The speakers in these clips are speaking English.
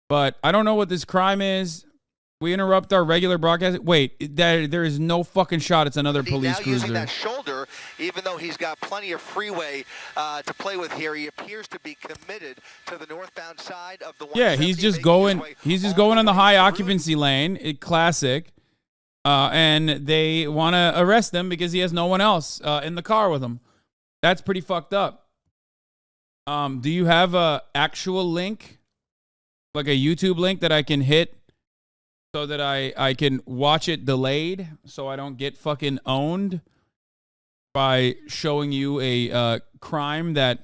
But I don't know what this crime is. We interrupt our regular broadcast. Wait, there is no fucking shot. It's another police cruiser. Using that shoulder, even though he's got plenty of freeway to play with here, he appears to be committed to the northbound side of the. Yeah, he's just going. He's just going on the high occupancy lane. Classic. And they want to arrest him because he has no one else in the car with him. That's pretty fucked up. Do you have a actual link, like a YouTube link that I can hit? So that I can watch it delayed so I don't get fucking owned by showing you a crime that...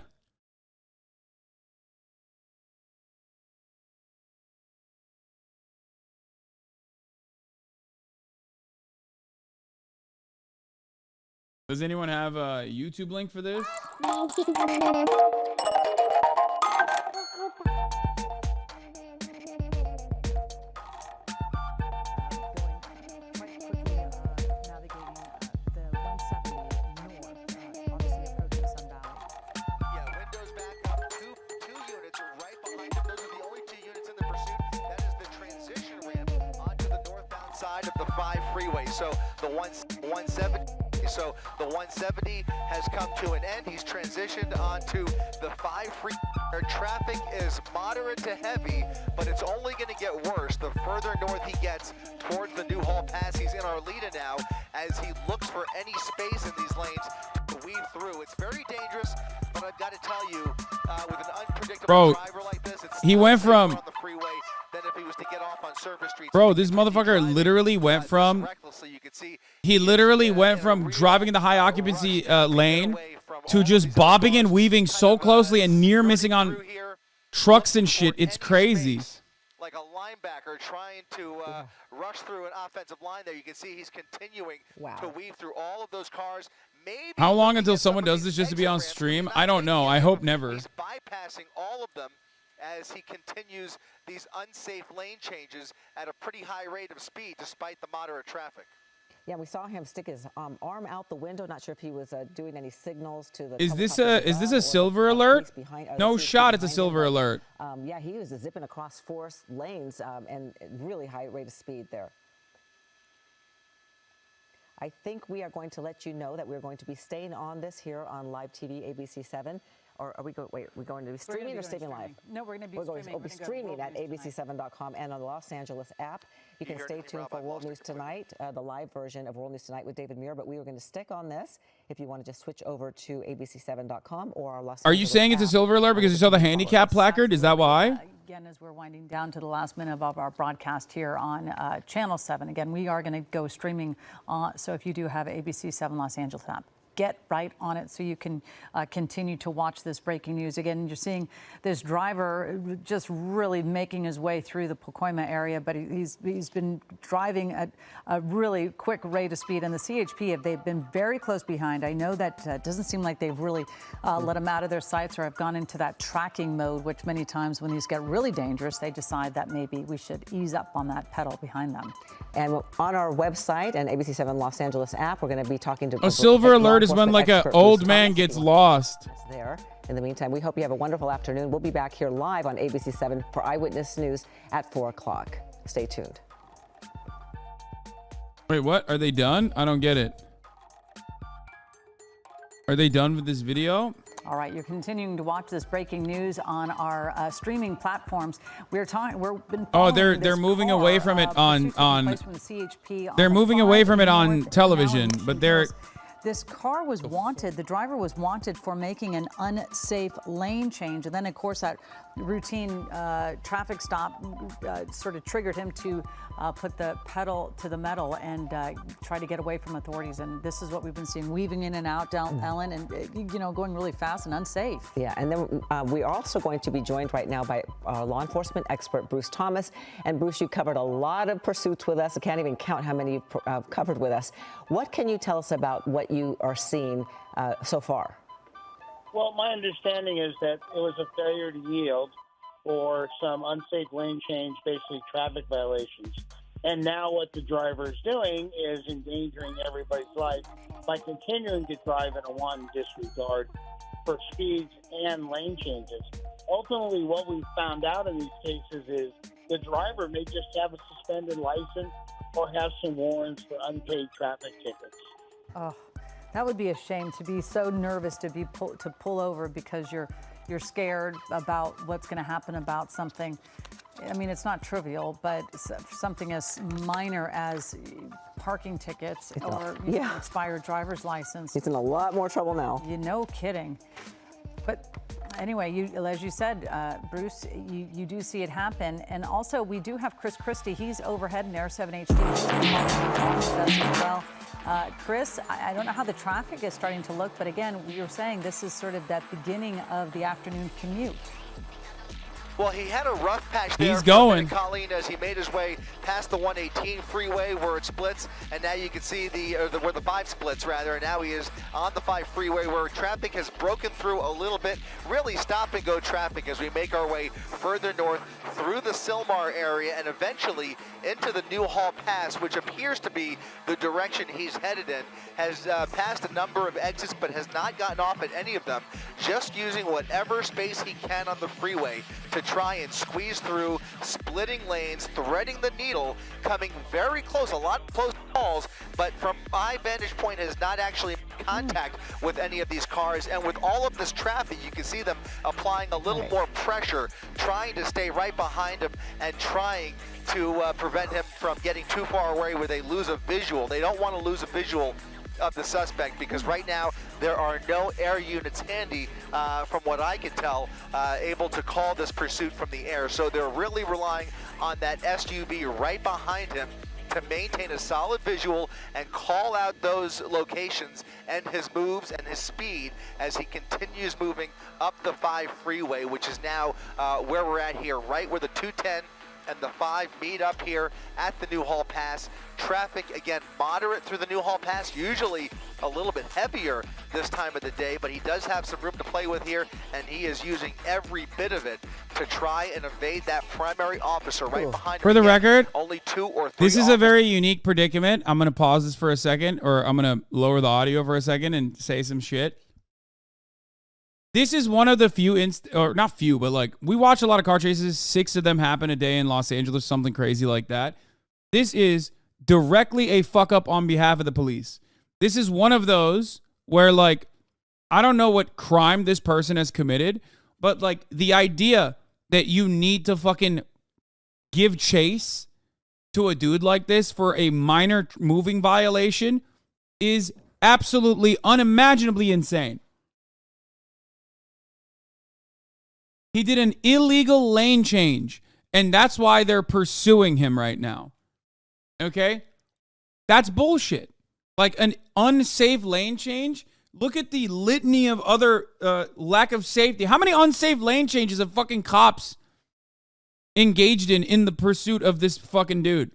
Does anyone have a YouTube link for this? Of the 5 freeway, so the 170. So the 170 has come to an end. He's transitioned onto the 5 freeway. Traffic is moderate to heavy, but it's only going to get worse the further north he gets towards the Newhall Pass. He's in Arleta now as he looks for any space in these lanes to weave through. It's very dangerous, but I've got to tell you, with an unpredictable driver like this, he went from... on the freeway than if he was to get off on surface streets. Bro, this motherfucker literally went from... He literally went from driving in the high occupancy lane to just bobbing and weaving so closely and near missing on trucks and shit. It's crazy. Like a linebacker trying to rush through an offensive line there. You can see he's continuing to weave through all of those cars. Maybe how long until someone does this just to be on stream? I don't know. I hope never. He's bypassing all of them as he continues these unsafe lane changes at a pretty high rate of speed despite the moderate traffic. Yeah, we saw him stick his arm out the window. Not sure if he was doing any signals to the... Is this a silver alert? No shot it's a silver alert. Yeah, he was zipping across 4 lanes and really high rate of speed there. I think we are going to let you know that we're going to be staying on this here on live TV, ABC 7. Or are we going? Wait, we're going to be streaming or staying live? No, we're going to be streaming. We'll be streaming at abc7.com and on the Los Angeles app. You can stay tuned for World News Tonight, the live version of World News Tonight with David Muir. But we were going to stick on this. If you want to just switch over to abc7.com or our Los Angeles. Are you saying it's a silver alert because you saw the handicap placard? Is that why? Again, as we're winding down to the last minute of our broadcast here on Channel 7, again, we are going to go streaming. So if you do have ABC 7 Los Angeles app, get right on it so you can continue to watch this breaking news. Again, you're seeing this driver just really making his way through the Pacoima area, but he's been driving at a really quick rate of speed. And the CHP, they've been very close behind. I know that doesn't seem like they've really let him out of their sights or have gone into that tracking mode, which many times when these get really dangerous, they decide that maybe we should ease up on that pedal behind them. And on our website and ABC7 Los Angeles app, we're going to be talking to... A silver alert is when like an old man gets lost. There. In the meantime, we hope you have a wonderful afternoon. We'll be back here live on ABC 7 for Eyewitness News at 4 o'clock. Stay tuned. Wait, what? Are they done? I don't get it. Are they done with this video? All right, you're continuing to watch this breaking news on our streaming platforms. We're talking. They're moving away from it on. They're moving away from it on television, but they're. This car was wanted, the driver was wanted for making an unsafe lane change. And then, of course, that routine traffic stop sort of triggered him to put the pedal to the metal and try to get away from authorities. And this is what we've been seeing, weaving in and out, Ellen, and, going really fast and unsafe. Yeah, and then we are also going to be joined right now by law enforcement expert Bruce Thomas. And Bruce, you covered a lot of pursuits with us. I can't even count how many you've covered with us. What can you tell us about what you are seeing so far? Well, my understanding is that it was a failure to yield or some unsafe lane change, basically traffic violations. And now what the driver is doing is endangering everybody's life by continuing to drive in a wanton disregard for speeds and lane changes. ultimately what we found out in these cases is the driver may just have a suspended license or have some warrants for unpaid traffic tickets. Oh, that would be a shame, to be so nervous to pull over because you're scared about what's going to happen about something. I mean, it's not trivial, but something as minor as parking tickets or expired driver's license. He's in a lot more trouble now. No kidding. But anyway, as you said, Bruce, you do see it happen. And also, we do have Chris Christie. He's overhead in Air 7 HD. As well. Chris, I don't know how the traffic is starting to look, but again, you were saying this is sort of that beginning of the afternoon commute. Well, he had a rough patch there. He's going. Colleen, as he made his way past the 118 freeway where it splits, and now you can see where the 5 splits rather. And now he is on the 5 freeway where traffic has broken through a little bit. Really stop and go traffic as we make our way further north through the Sylmar area and eventually into the Newhall Pass, which appears to be the direction he's headed in. Has passed a number of exits, but has not gotten off at any of them. Just using whatever space he can on the freeway to try and squeeze through, splitting lanes, threading the needle, coming very close, a lot of close calls, but from my vantage point has not actually made contact with any of these cars. And with all of this traffic, you can see them applying a little more pressure, trying to stay right behind him and trying to prevent him from getting too far away where they lose a visual. They don't want to lose a visual of the suspect because right now there are no air units handy, from what I can tell, able to call this pursuit from the air. So they're really relying on that SUV right behind him to maintain a solid visual and call out those locations and his moves and his speed as he continues moving up the 5 freeway, which is now where we're at here, right where the 210 and the 5 meet up here at the Newhall Pass. Traffic, again, moderate through the Newhall Pass, usually a little bit heavier this time of the day, but he does have some room to play with here, and he is using every bit of it to try and evade that primary officer right behind him. For the record, only 2 or 3 this is a very unique predicament. I'm going to pause this for a second, or I'm going to lower the audio for a second and say some shit. This is one of the few, or not few, but like we watch a lot of car chases. 6 of them happen a day in Los Angeles, something crazy like that. This is directly a fuck up on behalf of the police. This is one of those where like, I don't know what crime this person has committed, but like the idea that you need to fucking give chase to a dude like this for a minor moving violation is absolutely unimaginably insane. He did an illegal lane change, and that's why they're pursuing him right now. Okay? That's bullshit. Like an unsafe lane change. Look at the litany of other lack of safety. How many unsafe lane changes have fucking cops engaged in the pursuit of this fucking dude?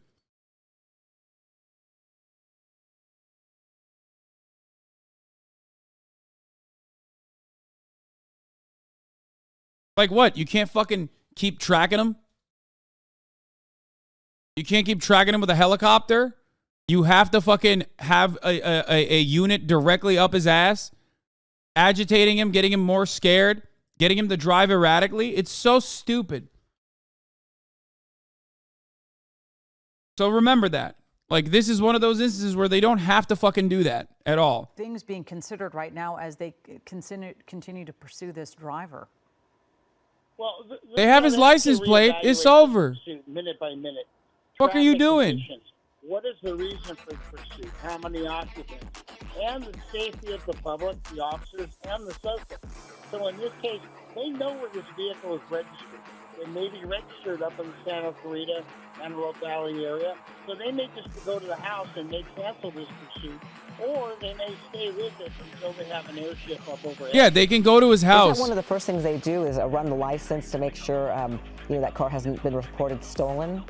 Like what? You can't fucking keep tracking him? You can't keep tracking him with a helicopter? You have to fucking have a unit directly up his ass, agitating him, getting him more scared, getting him to drive erratically. It's so stupid. So remember that. Like, this is one of those instances where they don't have to fucking do that at all. Things being considered right now as they continue to pursue this driver. Well, they have his license plate. It's over. Minute by minute. What are you doing? Conditions. What is the reason for the pursuit? How many occupants? And the safety of the public, the officers, and the suspect. So in this case, they know where this vehicle is registered. It may be registered up in the Santa Clarita, Antelope Valley area. So they may just go to the house and may cancel this pursuit. Or they may stay with it until they have an airship up overhead. Yeah, they can go to his house. Isn't that one of the first things they do is run the license to make sure that car hasn't been reported stolen?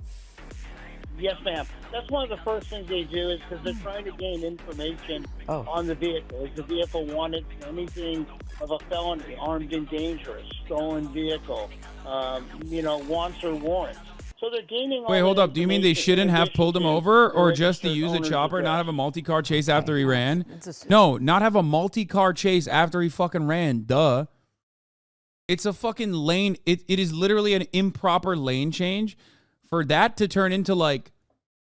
Yes, ma'am. That's one of the first things they do is because they're trying to gain information on the vehicle. Is the vehicle wanted for anything of a felony, armed and dangerous, stolen vehicle, wants or warrants. So they're gaining all Wait, hold that up. Do you mean they shouldn't have pulled him over, or just to use a chopper, not have a multi-car chase after he ran? No, not have a multi-car chase after he fucking ran. Duh. It's a fucking lane. It is literally an improper lane change. For that to turn into like,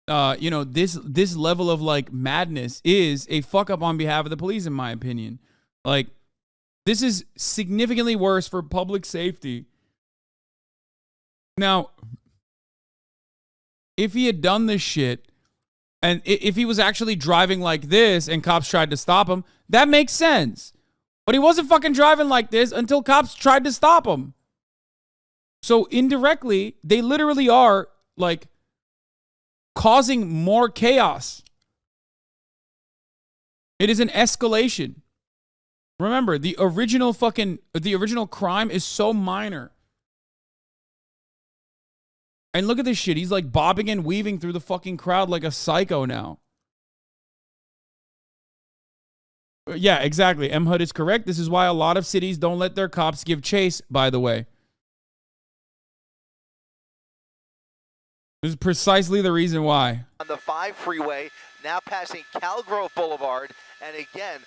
this level of like madness is a fuck up on behalf of the police, in my opinion. Like, this is significantly worse for public safety. Now, if he had done this shit, and if he was actually driving like this and cops tried to stop him, that makes sense. But he wasn't fucking driving like this until cops tried to stop him. So indirectly, they literally are like causing more chaos. It is an escalation. Remember, the original crime is so minor. And look at this shit. He's like bobbing and weaving through the fucking crowd like a psycho now. Yeah, exactly. M. Hood is correct. This is why a lot of cities don't let their cops give chase, by the way. This is precisely the reason why. On the 5 freeway, now passing Calgrove Boulevard, and again,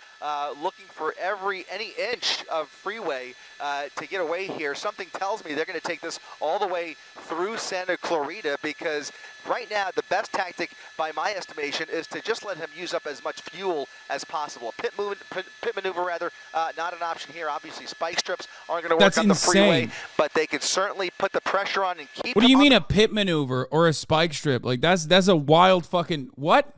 looking for any inch of freeway to get away here. Something tells me they're going to take this all the way through Santa Clarita, because right now the best tactic, by my estimation, is to just let him use up as much fuel as possible. Pit maneuver, not an option here. Obviously, spike strips aren't going to work on the freeway, but they can certainly put the pressure on and keep. What do you mean a pit maneuver or a spike strip? Like that's a wild fucking what?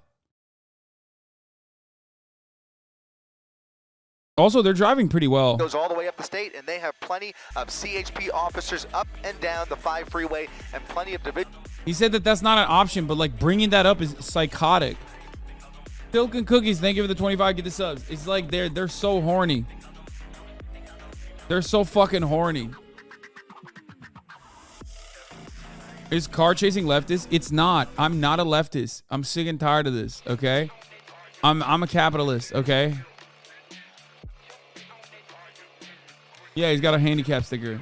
Also, they're driving pretty well. Goes all the way up the state, and they have plenty of CHP officers up and down the 5 freeway, and plenty of division. He said that that's not an option, but like bringing that up is psychotic. Silk and Cookies, thank you for the 25. Get the subs. It's like they're so horny. They're so fucking horny. Is car chasing leftist? It's not. I'm not a leftist. I'm sick and tired of this. Okay, I'm a capitalist. Okay. Yeah, he's got a handicap sticker.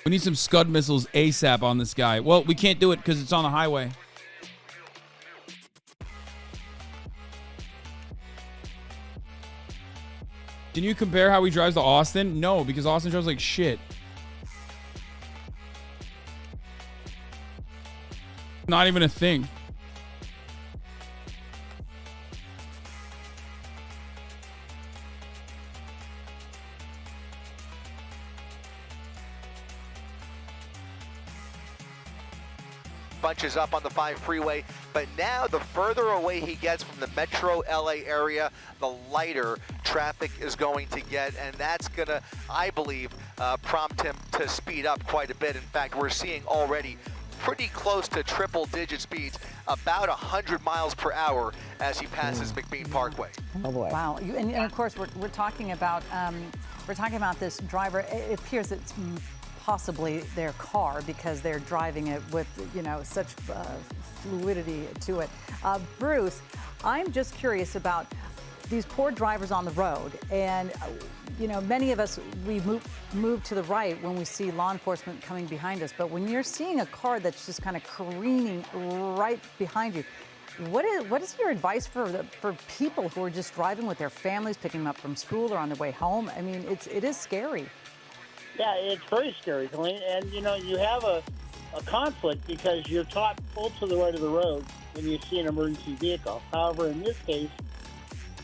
We need some Scud missiles ASAP on this guy. Well, we can't do it because it's on the highway. Can you compare how he drives to Austin? No, because Austin drives like shit. Not even a thing. Bunches up on the 5 freeway, but now the further away he gets from the metro LA area, the lighter traffic is going to get, and that's gonna, I believe, prompt him to speed up quite a bit. In fact, we're seeing already pretty close to triple-digit speeds, about 100 miles per hour as he passes McBean Parkway. Oh boy! Wow, and of course we're talking about this driver. It appears it's possibly their car because they're driving it with, such fluidity to it. Bruce, I'm just curious about these poor drivers on the road. And, many of us, we move to the right when we see law enforcement coming behind us. But when you're seeing a car that's just kind of careening right behind you, what is your advice for people who are just driving with their families, picking them up from school or on their way home? I mean, it is scary. Yeah, it's very scary, Colleen. And, you have a conflict because you're taught pull to the right of the road when you see an emergency vehicle. However, in this case,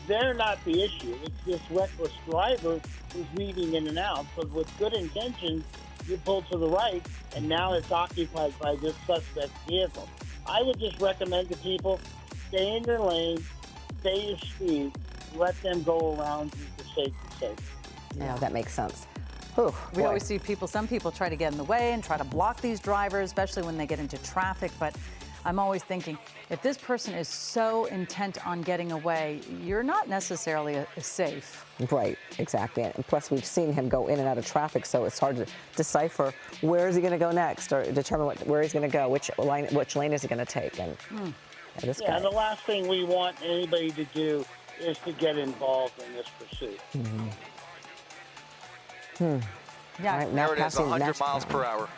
they're not the issue. It's this reckless driver who's weaving in and out. So with good intentions, you pull to the right, and now it's occupied by this suspect vehicle. I would just recommend to people, stay in your lane, stay your speed, let them go around you for safety's sake. Yeah, that makes sense. Whew, we always see some people try to get in the way and try to block these drivers, especially when they get into traffic. But I'm always thinking, if this person is so intent on getting away, you're not necessarily safe. Right, exactly. And plus, we've seen him go in and out of traffic, so it's hard to decipher where is he going to go next, or determine where he's going to go, which lane is he going to take. And this guy. The last thing we want anybody to do is to get involved in this pursuit. Mm-hmm. Yeah, right, now there it is, 100 miles per hour.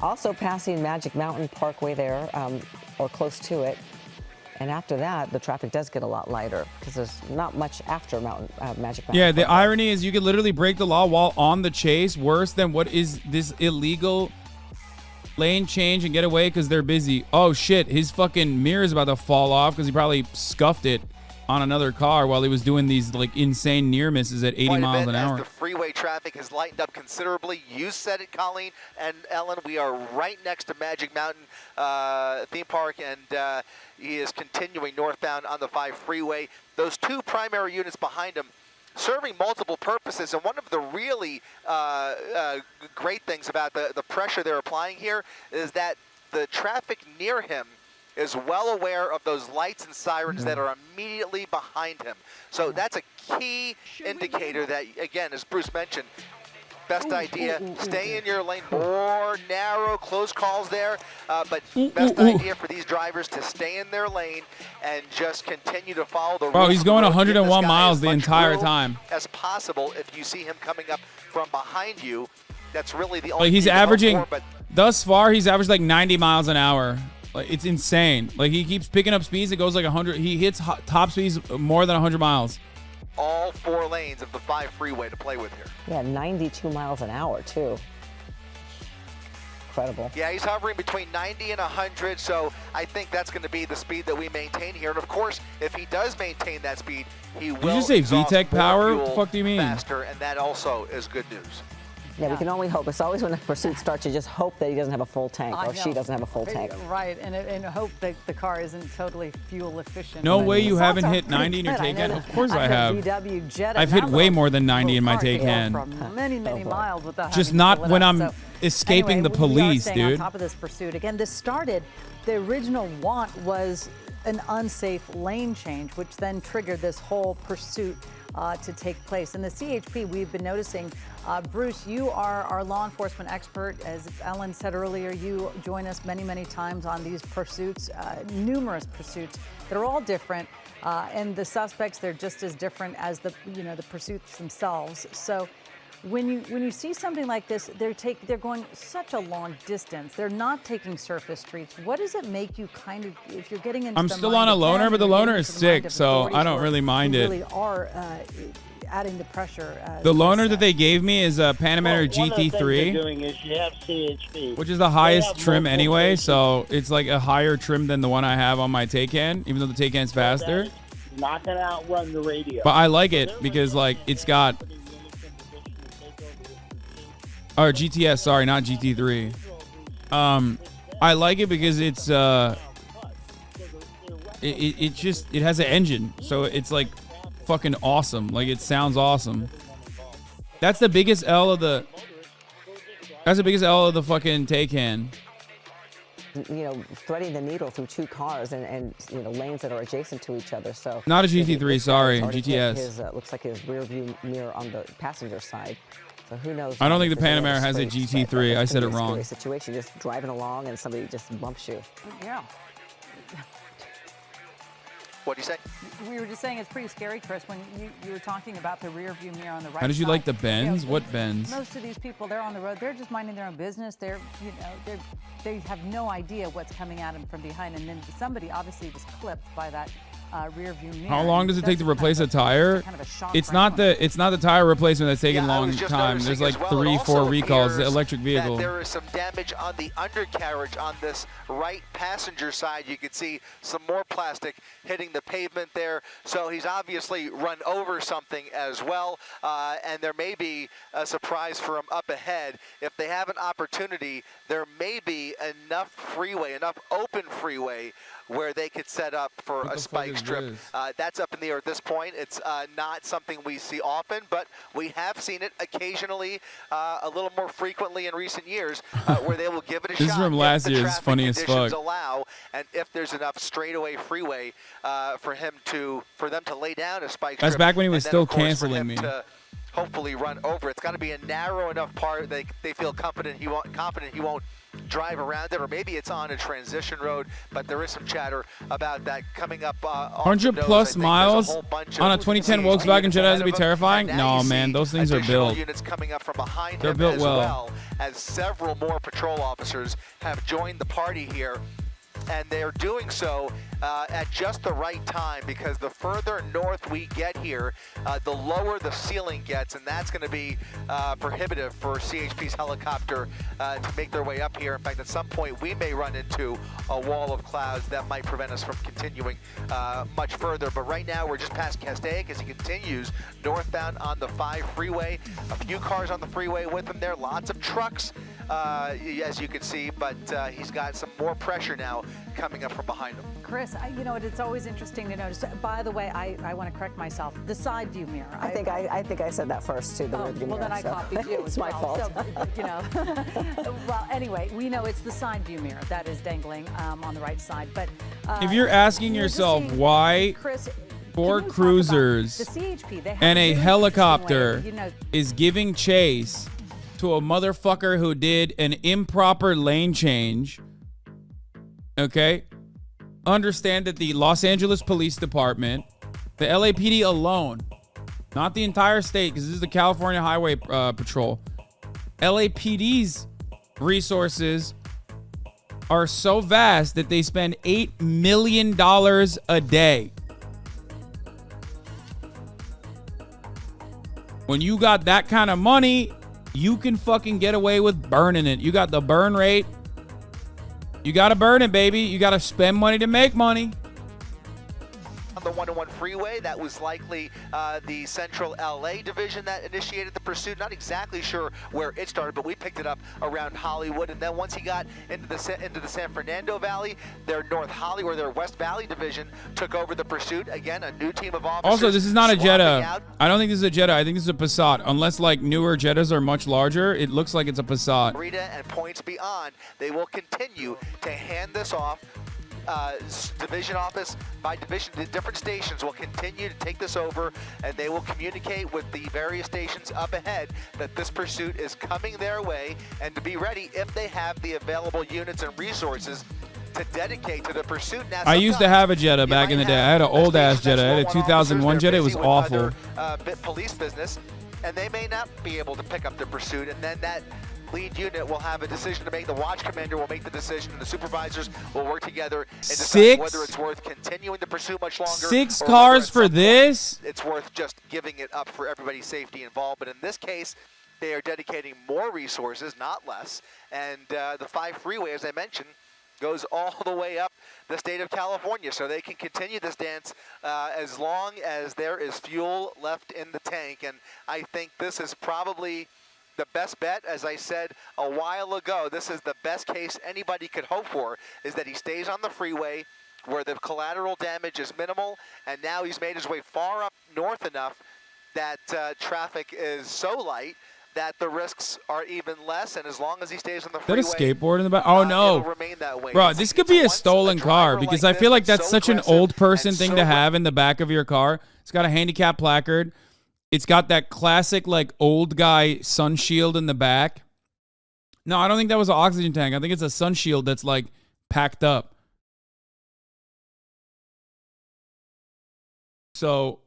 Also passing Magic Mountain Parkway there, or close to it. And after that, the traffic does get a lot lighter because there's not much after Magic Mountain. Yeah, the irony is you could literally break the law while on the chase, worse than what is this illegal lane change and get away because they're busy. Oh shit, his fucking mirror is about to fall off because he probably scuffed it on another car while he was doing these like insane near misses at 80 miles an hour. The freeway traffic has lightened up considerably. You said it, Colleen and Ellen. We are right next to Magic Mountain theme park, and he is continuing northbound on the 5 freeway. Those 2 primary units behind him serving multiple purposes, and one of the really great things about the pressure they're applying here is that the traffic near him is well aware of those lights and sirens that are immediately behind him. So that's a key indicator that, again, as Bruce mentioned, best idea, stay in your lane. More narrow, close calls there, but best idea for these drivers to stay in their lane and just continue to follow the rules. Bro, he's going 101 miles the entire time. As possible, if you see him coming up from behind you, that's really the only like he's thing to averaging, hope for, but thus far, he's averaged like 90 miles an hour. Like, it's insane. Like, he keeps picking up speeds. It goes like 100. He hits top speeds more than 100 miles. All 4 lanes of the 5 freeway to play with here. Yeah, 92 miles an hour, too. Incredible. Yeah, he's hovering between 90 and 100, so I think that's going to be the speed that we maintain here. And, of course, if he does maintain that speed, he will Did you just say exhaust VTEC more power? fuel What the fuck do you mean? faster, and that also is good news. Yeah, we can only hope. It's always when a pursuit starts, you just hope that he doesn't have a full tank I or she know. doesn't have a full tank. Right, and hope that the car isn't totally fuel efficient. No But way the you results haven't are hit pretty 90 in your good. I know Taycan. that Of course I have. VW Jetta, I've hit that way little- more than 90 in my little car can go Taycan. for many miles without Just having to not pull it when up. I'm So, escaping anyway, the police, we are staying dude. on top of this pursuit. Again, this started, the original want was an unsafe lane change, which then triggered this whole pursuit to take place. And the CHP, we've been noticing, Bruce, you are our law enforcement expert. As Ellen said earlier, you join us many times on these pursuits, numerous pursuits that are all different. And the suspects, they're just as different as the pursuits themselves. So when you see something like this, they're going such a long distance. They're not taking surface streets. What does it make you kind of, if you're getting into I'm the still mind on a of loaner, them, but the you're loaner getting is into the mind sick, of so authorities I don't who really mind who it. really are adding the pressure. The loaner that they gave me is a Panamera One of the things they're GT3, doing is you have CHP, which is the They highest have trim multiple anyway, places. so it's like a higher trim than the one I have on my Taycan, even though the Taycan's faster. That is not going to outrun the radio. But I like it because like it's got, or GTS, sorry, not GT3. I like it because it's it has an engine, so it's like fucking awesome. Like it sounds awesome. That's the biggest L of the. That's the biggest L of the fucking Taycan. Threading the needle through 2 cars and lanes that are adjacent to each other. So Not a GT3, this sorry, guy's already hit GTS. His, looks like his rear view mirror on the passenger side. So who knows? I don't think if the there's any Panamera other has a scrapes, GT3. but I it's said gonna it be a wrong. scary situation, just driving along and somebody just bumps you. Yeah. What do you say? We were just saying it's pretty scary, Chris, when you were talking about the rear view mirror on the right. How did you side. like the bends? You know, What bends? Most of these people, they're on the road. They're just minding their own business. They have no idea what's coming at them from behind, and then somebody obviously was clipped by that rear view mirror. How long does it take to That's replace a kind of tire? kind of a shock It's for not anyone. the tire replacement that's taking a Yeah, I long was just time. noticing There's like as well, it 3-4 also recalls. The appears electric vehicle. that there is some damage on the undercarriage on this right passenger side. You can see some more plastic hitting the pavement there. So he's obviously run over something as well. And there may be a surprise for him up ahead. If they have an opportunity, there may be enough open freeway where they could set up for What a the fuck spike is strip. this? That's up in the air at this point. It's not something we see often, but we have seen it occasionally, a little more frequently in recent years, where they will give it a This is shot. from if last the year. It's traffic funny as conditions fuck. allow, and if there's enough straightaway freeway for them to lay down a spike That's strip. back when he was and then, still of course, for canceling him me. to hopefully run over. It's got to be a narrow enough part they feel confident he won't drive around it, or maybe it's on a transition road, but there is some chatter about that coming up. 100+ miles on a 2010 Volkswagen Jetta has to be terrifying? No, man, those things are built. Units coming up from behind They're him built as well. as several more patrol officers have joined the party here. and they're doing so at just the right time, because the further north we get here, the lower the ceiling gets, and that's going to be prohibitive for CHP's helicopter to make their way up here. In fact, at some point we may run into a wall of clouds that might prevent us from continuing much further. But right now we're just past Castaic as he continues northbound on the 5 freeway. A few cars on the freeway with him there, lots of trucks, as you can see, but he's got some more pressure now coming up from behind him. Chris, you know, it's always interesting to notice. By the way, I want to correct myself. The side view mirror. I think I said that first too. The rear view well, mirror, then I so copied you. it's my fault. So, you know. Well, anyway, we know it's the side view mirror that is dangling on the right side. But if you're asking yourself why Chris, 4 cruisers the CHP, they have and a very helicopter interesting way, is giving chase to a motherfucker who did an improper lane change, okay? Understand that the Los Angeles Police Department, the LAPD alone, not the entire state, because this is the California Highway Patrol, LAPD's resources are so vast that they spend $8 million a day. When you got that kind of money, you can fucking get away with burning it. You got the burn rate. You got to burn it, baby. You got to spend money to make money. On the 101 freeway, that was likely the Central LA division that initiated the pursuit. Not exactly sure where it started, but we picked it up around Hollywood. And then once he got into the San Fernando Valley, their North Hollywood or their West Valley division took over the pursuit. Again, a new team of officers. Also, this is not a Jetta. out. I don't think this is a Jetta. I think this is a Passat. Unless like newer Jettas are much larger, it looks like it's a Passat. Rita and points beyond, they will continue to hand this off. Division office by division, the different stations will continue to take this over, and they will communicate with the various stations up ahead that this pursuit is coming their way, and to be ready if they have the available units and resources to dedicate to the pursuit. Now, I used to have a Jetta back in the day. I had an old ass Jetta. I had a 2001 Jetta. It was awful. Police business, and they may not be able to pick up the pursuit, and then that lead unit will have a decision to make. The watch commander will make the decision, and the supervisors will work together and decide whether it's worth continuing the pursuit much longer. 6 cars for this? It's worth just giving it up for everybody's safety involved. But in this case, they are dedicating more resources, not less. And the 5 freeway, as I mentioned, goes all the way up the state of California. So they can continue this dance as long as there is fuel left in the tank. And I think this is probably the best bet. As I said a while ago, this is the best case anybody could hope for, is that he stays on the freeway where the collateral damage is minimal, and now he's made his way far up north enough that traffic is so light that the risks are even less, and as long as he stays on the freeway... Is that a skateboard in the back? Oh, no. It'll remain that way. Bro, this could be a stolen car, because I feel like that's such an old person thing to have in the back of your car. It's got a handicap placard. It's got that classic, like, old guy sun shield in the back. No, I don't think that was an oxygen tank. I think it's a sun shield that's, like, packed up. So,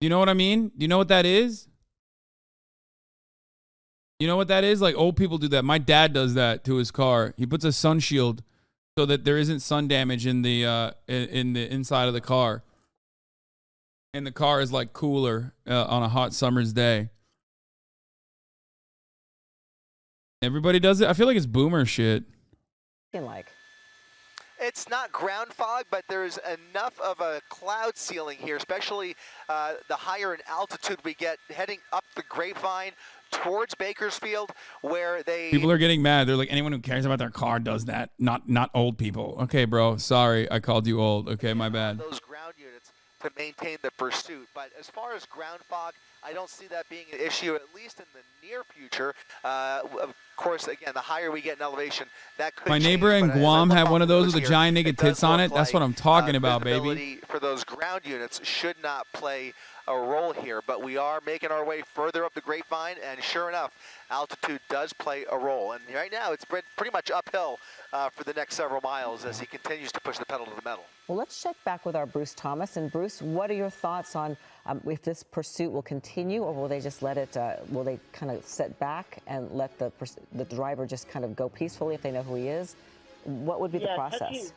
you know what I mean? Do you know what that is? You know what that is? Like, old people do that. My dad does that to his car. He puts a sun shield so that there isn't sun damage in the inside of the car, and the car is like cooler on a hot summer's day. Everybody does it. I feel like it's boomer shit. It's not ground fog, but there's enough of a cloud ceiling here, especially the higher in altitude we get heading up the Grapevine towards Bakersfield, where people are getting mad. They're like, anyone who cares about their car does that, not old people. Okay, bro, sorry, I called you old. Okay, my bad. Those ground units to maintain the pursuit, but as far as ground fog, I don't see that being an issue, at least in the near future. Of course, again, the higher we get in elevation, that could My change, neighbor in Guam had one of those with a giant nigga tits on it. That's what I'm talking about, baby. For those ground units should not play a roll here, but we are making our way further up the grapevine, and sure enough, altitude does play a role. And right now, it's pretty much uphill for the next several miles as he continues to push the pedal to the metal. Well, let's check back with our Bruce Thomas. And Bruce, what are your thoughts on if this pursuit will continue, or will they just let it, will they kind of sit back and let the driver just kind of go peacefully if they know who he is? What would be the process?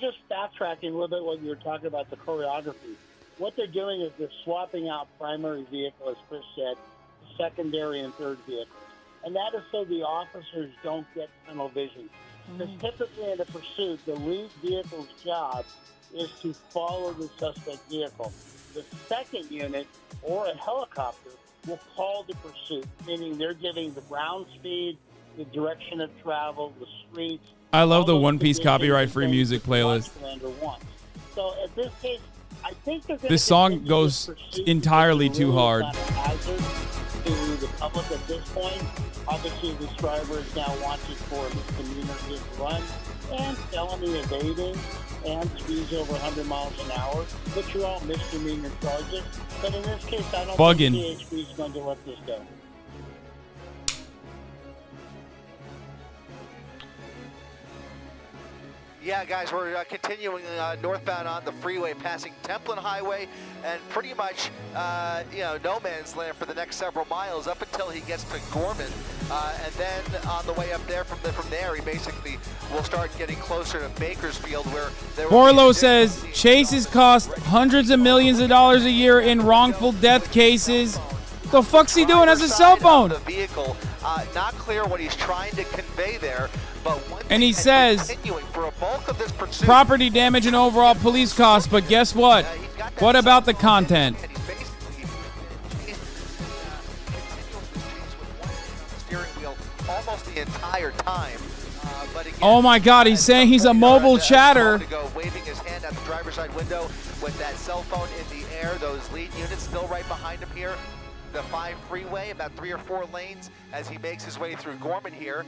Just backtracking a little bit what you were talking about, the choreography. What they're doing is they're swapping out primary vehicle, as Chris said, secondary and third vehicles. And that is so the officers don't get tunnel vision. Because typically in a pursuit, the lead vehicle's job is to follow the suspect vehicle. The second unit or a helicopter will call the pursuit, meaning they're giving the ground speed, the direction of travel, the streets. I love the One Piece copyright-free music playlist. So at this case, I think they're this song goes entirely too hard. To the public at this point. Obviously, this driver is now wanted for misdemeanor hit and run and felony evading and speeds over 100 miles an hour, which are all misdemeanor charges. But in this case, I don't think CHP is going to let this go. Yeah, guys, we're continuing northbound on the freeway, passing Templin Highway, and pretty much, no man's land for the next several miles up until he gets to Gorman, and then on the way up there, from there, he basically will start getting closer to Bakersfield, where there. Borlo says chases cost hundreds of millions of dollars a year in wrongful death cases. The fuck's he doing as a cell phone? The vehicle, not clear what he's trying to convey there. And he says for a bulk of this pursuit, property damage and overall police costs, but guess what? What about the content? Almost the entire time. But again, oh my God, he's saying he's a mobile chatter. To go waving his hand out the driver's side window with that cell phone in the air. Those lead units still right behind him here. The 5 freeway, about 3 or 4 lanes as he makes his way through Gorman here.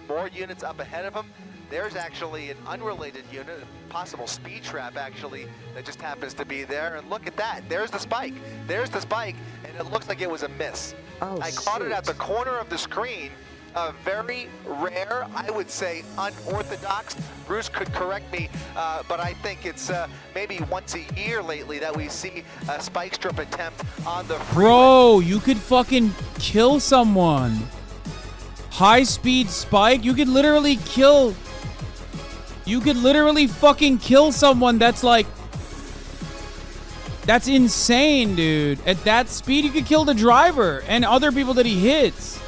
More units up ahead of him. There's actually an unrelated unit, a possible speed trap actually, that just happens to be there. And look at that. There's the spike. There's the spike, and it looks like it was a miss. I caught it at the corner of the screen. A very rare, I would say unorthodox. Bruce could correct me, but I think it's maybe once a year lately that we see a spike strip attempt on the freeway. Bro, you could fucking kill someone. High-speed spike, you could literally fucking kill someone. That's insane, dude. At that speed, you could kill the driver and other people that he hits.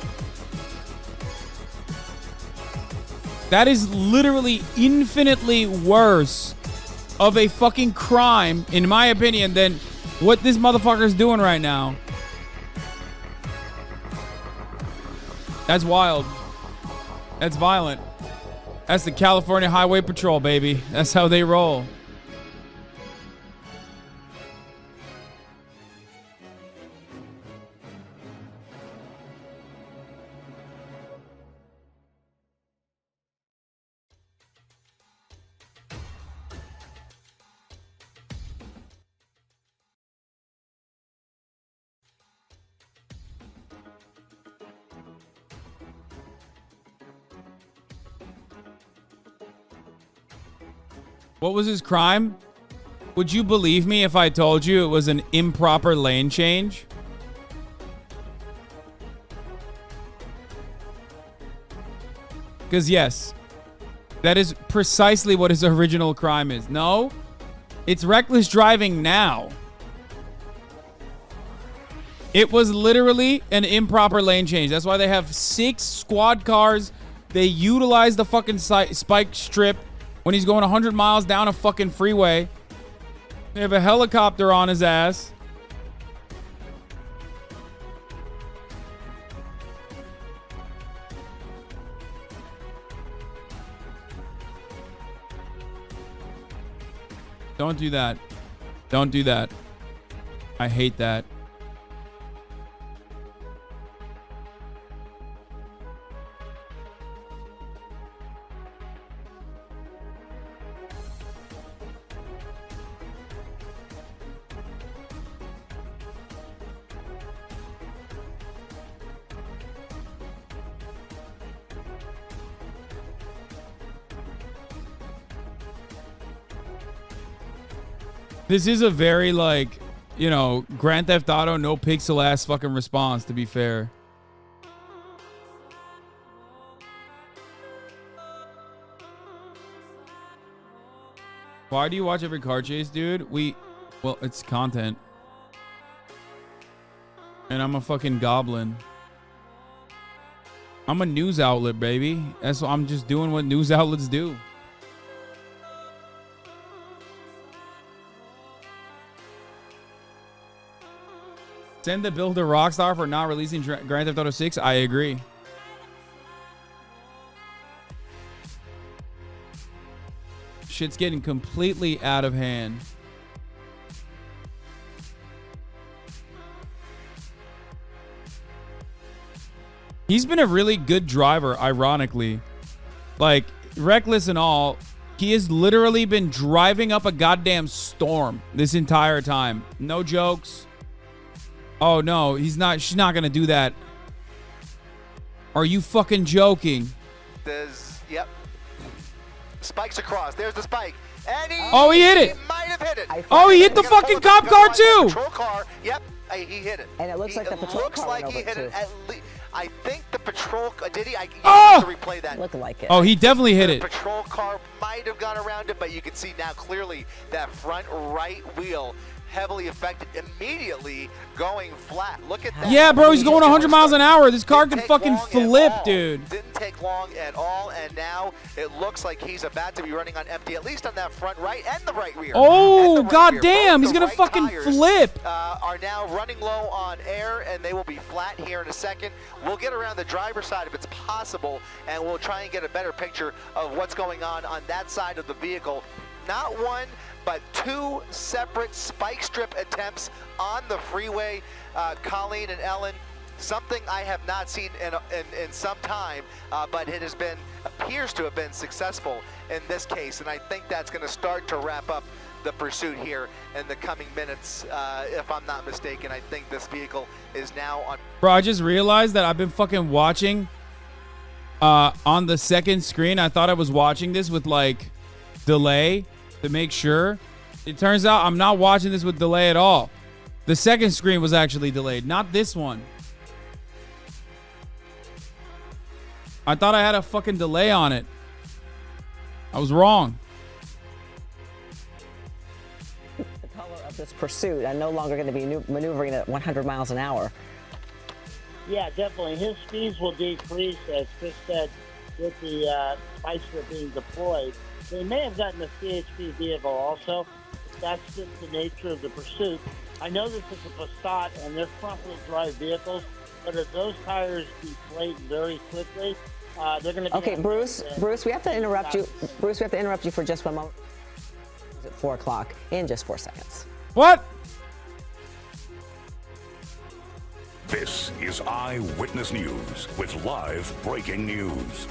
That is literally infinitely worse of a fucking crime, in my opinion, than what this motherfucker's doing right now. That's wild. That's violent. That's the California Highway Patrol, baby. That's how they roll. What was his crime? Would you believe me if I told you it was an improper lane change? Because yes, that is precisely what his original crime is. No, it's reckless driving now. It was literally an improper lane change. That's why they have 6 squad cars. They utilize the fucking spike strip when he's going 100 miles down a fucking freeway. They have a helicopter on his ass. Don't do that. Don't do that. I hate that. This is a very, like, you know, Grand Theft Auto, no pixel ass fucking response, to be fair. Why do you watch every car chase, dude? Well, it's content. And I'm a fucking goblin. I'm a news outlet, baby. That's what I'm just doing what news outlets do. Send the bill to Rockstar for not releasing Grand Theft Auto 6. I agree. Shit's getting completely out of hand. He's been a really good driver, ironically. Like, reckless and all, he has literally been driving up a goddamn storm this entire time. No jokes. Oh, no, she's not going to do that. Are you fucking joking? Yep. Spikes across. There's the spike. And he hit it. He might have hit it. He hit the fucking cop car, too. Patrol car. Yep. He hit it. And it looks like the patrol car went over it, too. At least. I think the patrol. Did he? I have to replay that. Looked like it. Oh, he definitely hit it. The patrol car might have gone around it, but you can see now clearly that front right wheel heavily affected, immediately going flat. Look at that. Yeah, bro, he's going 100 miles an hour. This car can fucking flip, dude. Didn't take long at all, and now it looks like he's about to be running on empty, at least on that front right and the right rear. Oh, goddamn, he's going to fucking flip. Are now running low on air, and they will be flat here in a second. We'll get around the driver's side if it's possible, and we'll try and get a better picture of what's going on that side of the vehicle. Not one, but two separate spike strip attempts on the freeway. Colleen and Ellen, something I have not seen in some time, but it appears to have been successful in this case, and I think that's going to start to wrap up the pursuit here in the coming minutes, if I'm not mistaken. I think this vehicle is now on. Bro, I just realized that I've been fucking watching on the second screen. I thought I was watching this with, like, delay to make sure. It turns out I'm not watching this with delay at all. The second screen was actually delayed, not this one. I thought I had a fucking delay on it. I was wrong. The color of this pursuit, I'm no longer going to be maneuvering at 100 miles an hour. Yeah, definitely. His speeds will decrease, as Chris said, with the spikes that are being deployed. They may have gotten a CHP vehicle also. That's just the nature of the pursuit. I know this is a Passat and they're front-wheel drive vehicles, but if those tires deflate very quickly, they're going to be... Okay, Bruce, we have to interrupt you. Bruce, we have to interrupt you for just 1 moment. It's at 4 o'clock in just 4 seconds. What? This is Eyewitness News with live breaking news.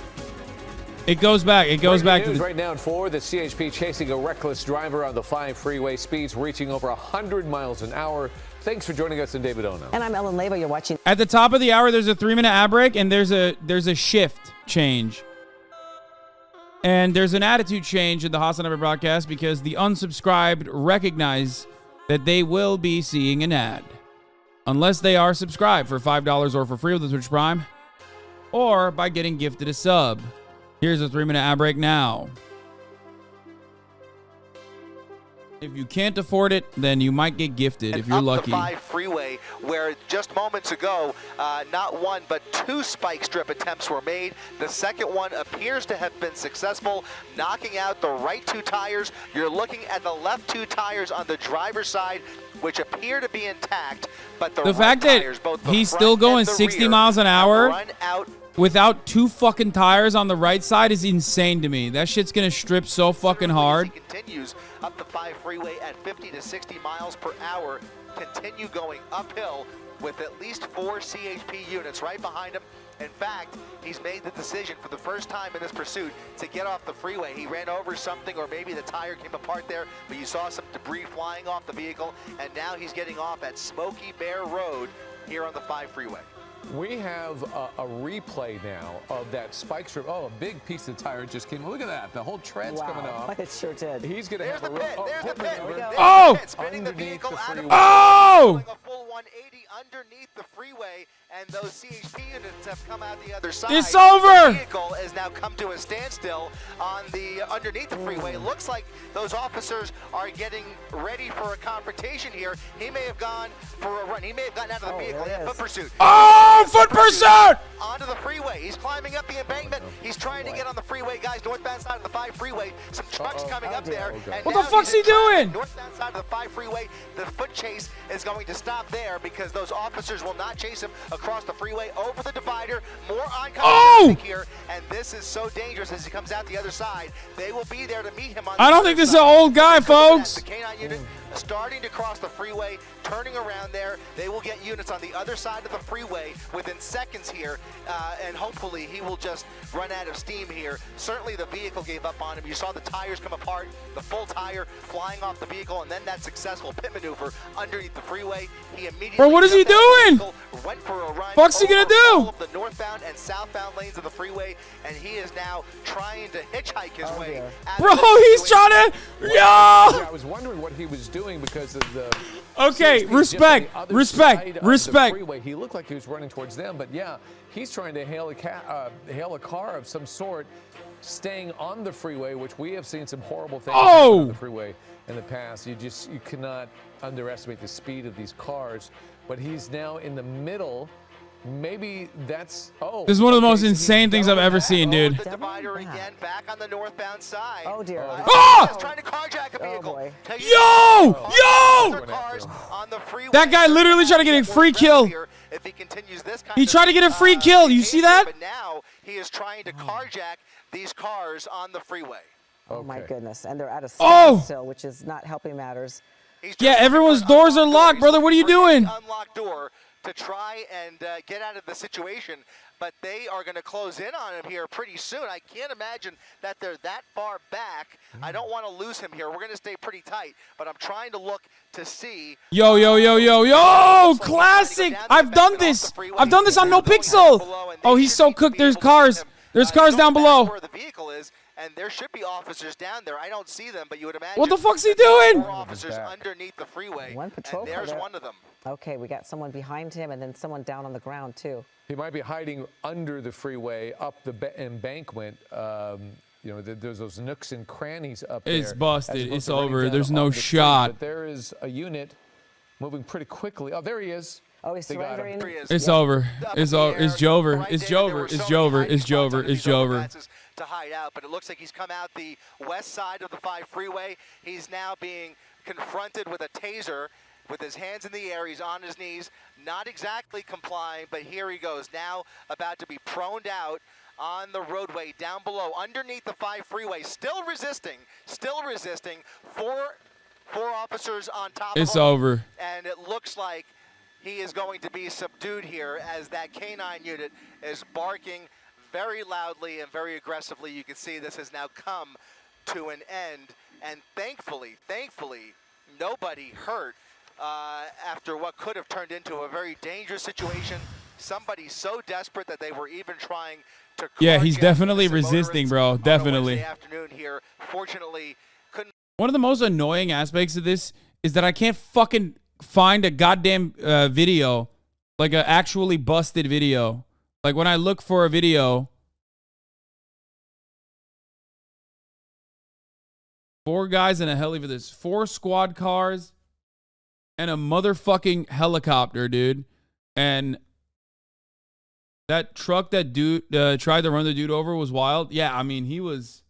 It goes back. It goes back to the... Right now at 4, the CHP chasing a reckless driver on the 5 freeway, speeds reaching over 100 miles an hour. Thanks for joining us, in David Ono. And I'm Ellen Leyva. You're watching. At the top of the hour, there's a 3-minute ad break, and there's a shift change. And there's an attitude change in the Hasanabi broadcast because the unsubscribed recognize that they will be seeing an ad. Unless they are subscribed for $5 or for free with the Twitch Prime, or by getting gifted a sub. Here's a 3-minute ad break now. If you can't afford it, then you might get gifted if you're lucky. The 5 freeway, where just moments ago, not one but 2 spike strip attempts were made. The second one appears to have been successful, knocking out the right 2 tires. You're looking at the left 2 tires on the driver's side, which appear to be intact, but the fact right that tires, both the he's front still going and the 60 rear, miles an hour run out without 2 fucking tires on the right side is insane to me. That shit's gonna strip so fucking hard. He continues up the 5 freeway at 50 to 60 miles per hour. Continue going uphill with at least 4 CHP units right behind him. In fact, he's made the decision for the first time in this pursuit to get off the freeway. He ran over something, or maybe the tire came apart there, but you saw some debris flying off the vehicle, and now he's getting off at Smoky Bear Road here on the 5 freeway. We have a replay now of that spike strip. Oh, a big piece of tire just came. Look at that. The whole tread's coming off. It sure did. He's going to There's have the a pit. There's the pit. Oh! Spinning the vehicle out of Oh! a full 180 underneath the freeway, and those CHP units have come out the other side. It's over! The vehicle has now come to a standstill on the underneath the freeway. It looks like those officers are getting ready for a confrontation here. He may have gone for a run. He may have gotten out of the vehicle. there it Foot is. pursuit. Oh, foot pursuit! Onto the freeway. He's climbing up the embankment. He's trying to get on the freeway, guys. Northbound side of the 5 freeway. Some trucks coming up there. And What the now fuck's he's he in traffic. doing? Northbound side of the 5 freeway. The foot chase is going to stop there because those officers will not chase him across the freeway over the divider. More oncoming traffic here, and this is so dangerous as he comes out the other side. They will be there to meet him on the I don't other think this is an side. old guy, folks. The K9 unit starting to cross the freeway, turning around there. They will get units on the other side of the freeway within seconds here, and hopefully he will just run out of steam here. Certainly the vehicle gave up on him. You saw the tires come apart, the full tire flying off the vehicle, and then that successful pit maneuver underneath the freeway. He immediately Bro, what is he jumped out of the doing? vehicle, went for a run. Fuck's he gonna over do? all of the northbound and southbound lanes of the freeway, and he is now trying to hitchhike his way out of Bro, this he's situation. trying to. Yo! Yeah, I was wondering what he was doing because of the. Okay, CHP respect, just on the other respect, side of the respect. freeway. He looked like he was running towards them, but yeah, he's trying to hail a car of some sort, staying on the freeway, which we have seen some horrible things on the freeway in the past. You cannot underestimate the speed of these cars. But he's now in the middle. Maybe that's This is one of the most so he's insane things I've ever seen, dude. The divider again, back on the northbound side. Oh, dear. Ah! Trying to carjack a vehicle. boy. Tell you- Yo! Other cars on the freeway. That guy literally tried to get a free kill. If he continues this kind He tried to get a free kill. You see that? But now he is trying to carjack these cars on the freeway. Oh, my goodness. And they're at a Oh! standstill, which is not helping matters. He's Yeah, just everyone's looking for an doors are unlocked locked, door. brother. What are you He's bringing doing? an unlocked door to try and get out of the situation, but they are going to close in on him here pretty soon. I can't imagine that they're that far back. I don't want to lose him here. We're going to stay pretty tight, but I'm trying to look to see. Yo, yo, yo, yo, yo! Classic! I've done this. I've done this on No Pixel. Oh, he's so cooked. There's cars. There's cars down below. Where the vehicle is, and there should be officers down there. I don't see them, but you would imagine. What the fuck's he doing? 4 officers underneath the freeway. One patrol and there's car there. one of them. Okay, we got someone behind him and then someone down on the ground, too. He might be hiding under the freeway, up the embankment. There's those nooks and crannies up there. It's busted. as opposed It's to running over. down There's on no the street. shot. But there is a unit moving pretty quickly. Oh, there he is. Oh, he's They got him. surrendering. Here he is. It's over. Up It's in the over. It's air. Jover. Right, It's David, there Jover. were It's so many Jover. hiding It's spots Jover. underneath It's those Jover. overpasses to hide out, but it looks like he's come out the west side of the 5 freeway. He's now being confronted with a taser with his hands in the air. He's on his knees, not exactly complying, but here he goes, now about to be proned out on the roadway down below, underneath the 5 freeway, still resisting. 4 officers on top of It's him. over. And it looks like he is going to be subdued here as that K9 unit is barking very loudly and very aggressively. You can see this has now come to an end. And thankfully, nobody hurt after what could have turned into a very dangerous situation. Somebody so desperate that they were even trying to Yeah, he's carjack definitely innocent resisting, motorists bro. on a Definitely. Wednesday afternoon here. Fortunately, couldn't. One of the most annoying aspects of this is that I can't fucking find a goddamn video, like an actually busted video. Like when I look for a video, 4 guys in a heli for this, 4 squad cars and a motherfucking helicopter, dude. And that truck that dude tried to run the dude over was wild. Yeah, I mean, he was.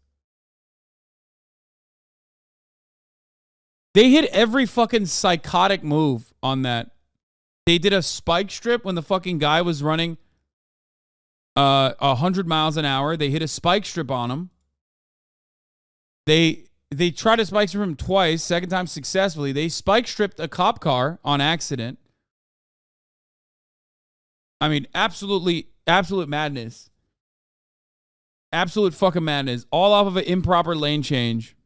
They hit every fucking psychotic move on that. They did a spike strip when the fucking guy was running 100 miles an hour. They hit a spike strip on him. They tried to spike strip him twice, second time successfully. They spike stripped a cop car on accident. I mean, absolute madness. Absolute fucking madness. All off of an improper lane change.